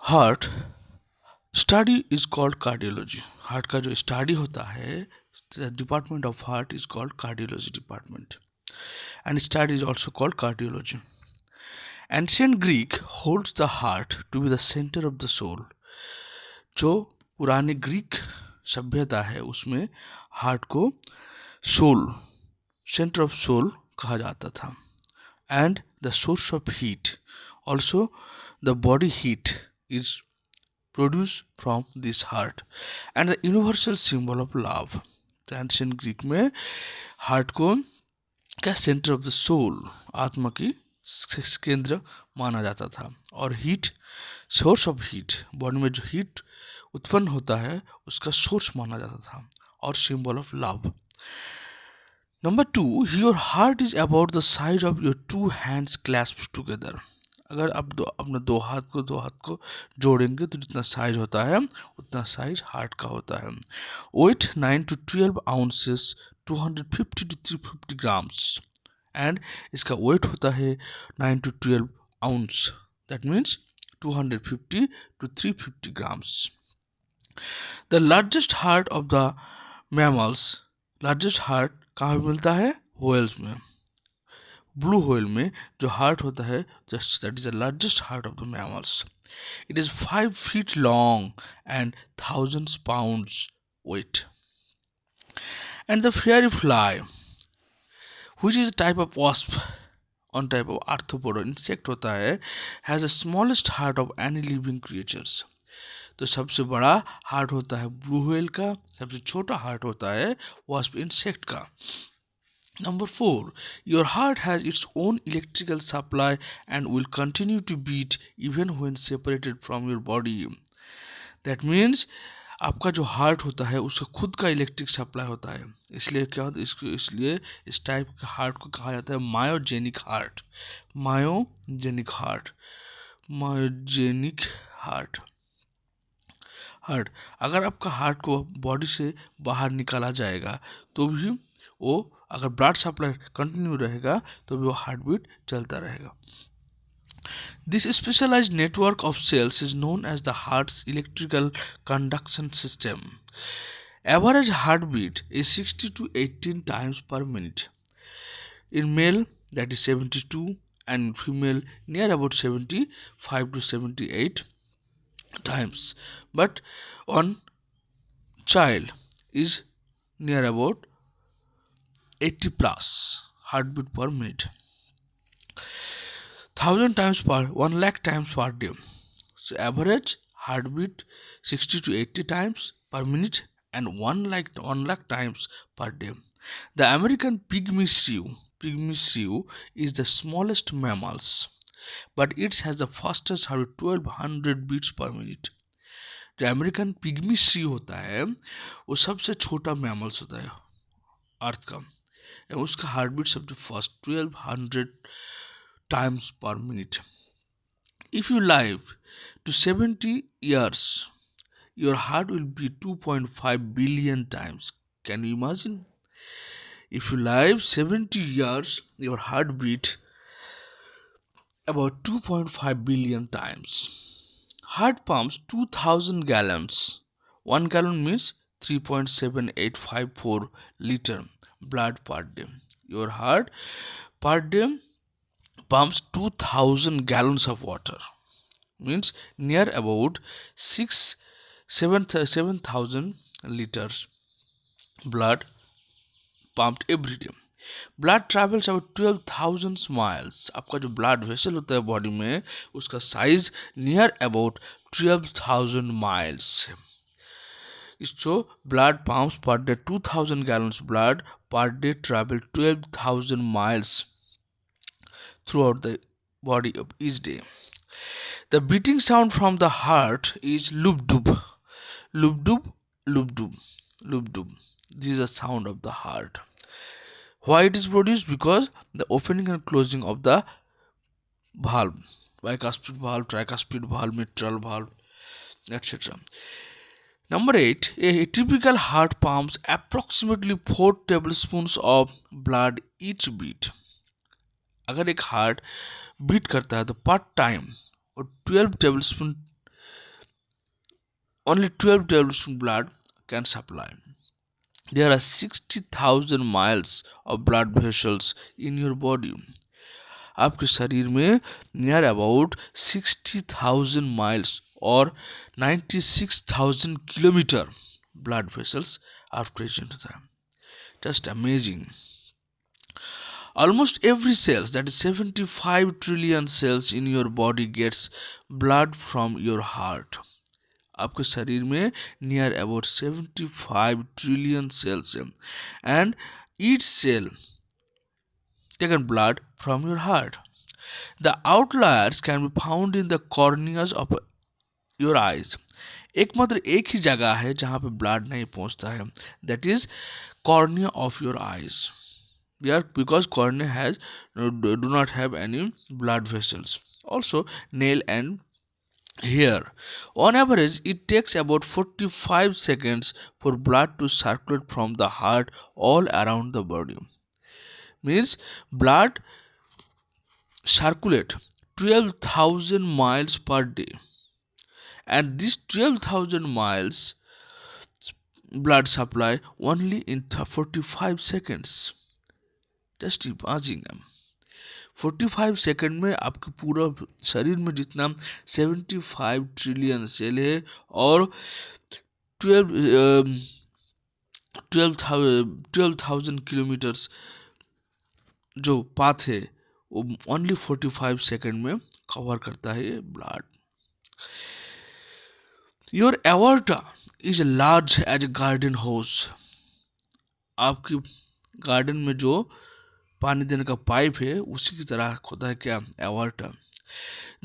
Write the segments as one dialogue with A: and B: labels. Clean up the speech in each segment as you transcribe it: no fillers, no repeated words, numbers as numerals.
A: Heart study is called cardiology. Heart का जो study होता है, department of heart is called cardiology department, and study is also called cardiology. Ancient Greek holds the heart to be the centre of the soul. जो पुरानी Greek सभ्यता है उसमें heart को सोल, सेंटर ऑफ सोल कहा जाता था। And the source of heat, also the body heat is produced from this heart and the universal symbol of love। तो एंशियंट ग्रीक में हार्ट को क्या सेंटर ऑफ द सोल, आत्मा की केंद्र माना जाता था, और heat, source of heat, body में जो हीट उत्पन्न होता है उसका सोर्स माना जाता था, और symbol of love. Number 2, your heart is about the size of your 2 hands clasped together. अगर आप अपने दो हाथ को जोड़ेंगे तो जितना साइज होता है उतना साइज हार्ट का होता है। Weight 9 to 12 ounces, 250 to 350 grams, and इसका वेट होता है 9 to 12 ounce, that means 250 to 350 grams. The largest heart of the mammals, largest heart कहाँ पे मिलता है? व्हेल्स में, ब्लू व्हेल में जो हार्ट होता है, that is the largest heart of the mammals. It is 5 feet long and thousands pounds weight। And the fairy fly, which is a type of wasp, on type of arthropod insect होता है, has the smallest heart of any living creatures। तो सबसे बड़ा heart होता है blue whale का, सबसे छोटा हार्ट होता है वास्प इंसेक्ट का। Number 4, your heart has its own electrical supply and will continue to beat even when separated from your body। That means आपका जो हार्ट होता है उसका खुद का इलेक्ट्रिक सप्लाई होता है, इसलिए क्या होता है, इसलिए इस टाइप के हार्ट को कहा जाता है myogenic heart. Myogenic heart, myogenic heart. Heart, अगर आपका हार्ट को बॉडी से बाहर निकाला जाएगा तो भी वो, अगर ब्लड सप्लाई कंटिन्यू रहेगा तो भी वो हार्ट बीट चलता रहेगा। This specialised network of cells is known as the heart's electrical conduction system. Average heart beat is 60 to 18 times per minute। In male that is 72, and female near about 75 to 78 times, but on child is near about 80 plus heartbeat per minute, 1000 times per 1 lakh times per day। So average heartbeat 60 to 80 times per minute and 1 lakh times per day। The American pygmy shrew is the smallest mammals, but it has the fastest heart 1200 beats per minute। जो American pygmy Shri होता है वो सबसे छोटा mammals होता है अर्थ का, उसका हार्ट बीट सबसे fast 1200 times per minute। If you live to 70 years, your heart will beat 2.5 billion times। Can you imagine? If you live 70 years, your heart beat about 2.5 billion times। Heart pumps 2000 gallons, 1 gallon means 3.7854 liter blood per day। Your heart per day pumps 2000 gallons of water, means near about 7000 liters blood pumped every day। Blood travels about 12,000 miles. आपका जो blood vessel होता है body में उसका size near about 12,000 miles है। So blood pumps per day 2000 gallons blood per day travel 12,000 miles throughout the body of each day। The beating sound from the heart is lub-dub, lub-dub, lub-dub, lub-dub। This is the sound of the heart। Why it is produced? Because the opening and closing of the valve, bicuspid valve, tricuspid valve, mitral valve, etc। Number 8, a typical heart pumps approximately 4 tablespoons of blood each beat। अगर एक heart beat करता है तो पर time और 12 tablespoon only 12 tablespoon blood can supply. There are 60,000 miles of blood vessels in your body. आपके शरीर में नियर अबाउट 60,000 माइल्स और 96,000 kilometre blood vessels are present there. Just amazing. Almost every cell, that is 75 trillion cells in your body, gets blood from your heart. आपके शरीर में near about 75 trillion cells है and each cell taken blood from your heart. The outliers can be found in the corneas of your eyes. एकमात्र एक ही जगह है जहाँ पे ब्लड नहीं पहुँचता है, that is cornea of your eyes. Because cornea has do not have any blood vessels. Also nail and hair. On average, it takes about 45 seconds for blood to circulate from the heart all around the body. Means blood circulate 12,000 miles per day, and this 12,000 miles blood supply only in 45 seconds. Just imagine. 45 second में आपके पूरा शरीर में जितना 75 trillion cell है और 12,000 kilometres जो path है वो ओनली 45 सेकेंड में कवर करता है ये blood. Your aorta is large as a garden hose. आपकी गार्डन में जो पानी देने का पाइप है उसी की तरह होता है क्या, aorta.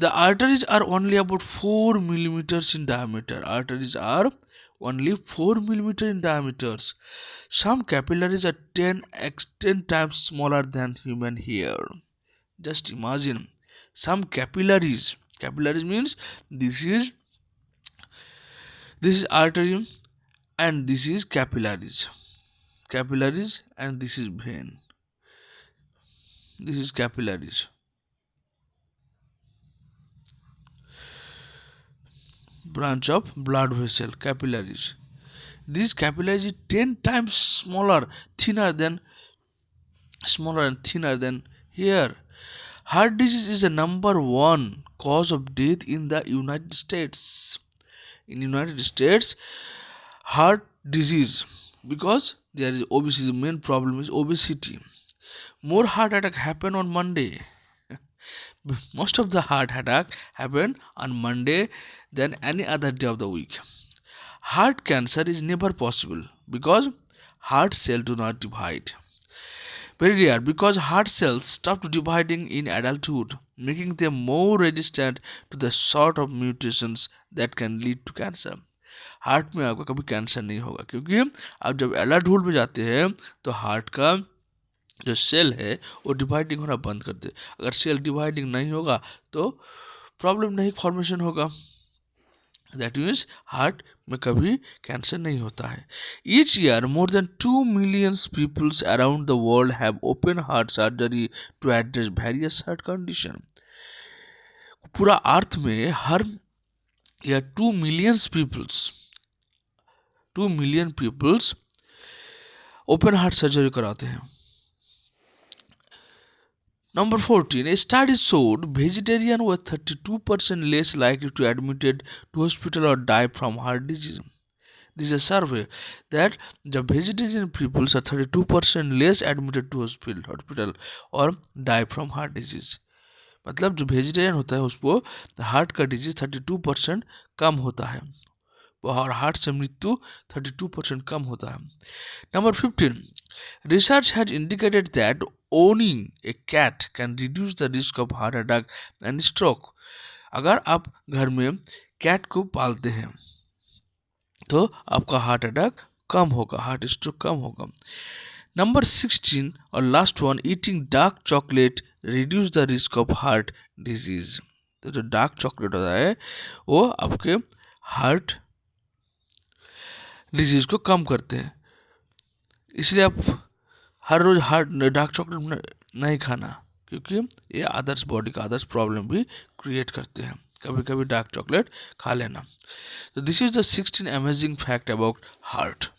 A: The arteries are only about 4 millimeters in diameter. Arteries are only 4 millimeters in diameters. Some capillaries are 10 times smaller than human hair. Just imagine, some capillaries. Capillaries means this is artery and this is capillaries. Capillaries and this is vein. This is capillaries. Branch of blood vessel, capillaries. These capillaries is 10 times smaller and thinner than hair. Heart disease is the number one cause of death in the United States. In United States, heart disease, because there is obesity, the main problem is obesity. More heart attack happen on Monday. Most of the heart attack happen on Monday than any other day of the week. Heart cancer is never possible because heart cells do not divide. Very rare because heart cells stop dividing in adulthood, making them more resistant to the sort of mutations that can lead to cancer. Heart में आपका कभी cancer नहीं होगा क्योंकि आप जब adulthood में जाते हैं तो हार्ट का जो सेल है वो डिवाइडिंग होना बंद कर दे. अगर सेल डिवाइडिंग नहीं होगा तो प्रॉब्लम नहीं फॉर्मेशन होगा. दैट मीन्स हार्ट में कभी कैंसर नहीं होता है. Each year more than 2 million peoples around the world have open heart surgery to address various heart condition. पूरा अर्थ में हर या 2 million peoples open heart surgery कराते हैं. Number 14. A study showed vegetarians were 32% less likely to admitted to hospital or die from heart disease. This is a survey that the vegetarian people are 32% less admitted to hospital or die from heart disease. मतलब जो vegetarian होता है उसको heart का disease 32% कम होता है और heart से मृत्यु 32% कम होता है. Number 15. Research has indicated that owning a cat can reduce the risk of heart attack and stroke. अगर आप घर में कैट को पालते हैं तो आपका हार्ट अटैक कम होगा, हार्ट स्ट्रोक कम होगा. Number 16 और last one, eating dark chocolate reduce the risk of heart disease. तो जो डार्क चॉकलेट होता है वो आपके हार्ट डिजीज को कम करते हैं. इसलिए आप हर रोज डार्क चॉकलेट नहीं खाना क्योंकि ये अदर्स बॉडी का अदर्स प्रॉब्लम भी क्रिएट करते हैं. कभी कभी डार्क चॉकलेट खा लेना। तो this is the 16 amazing fact about heart.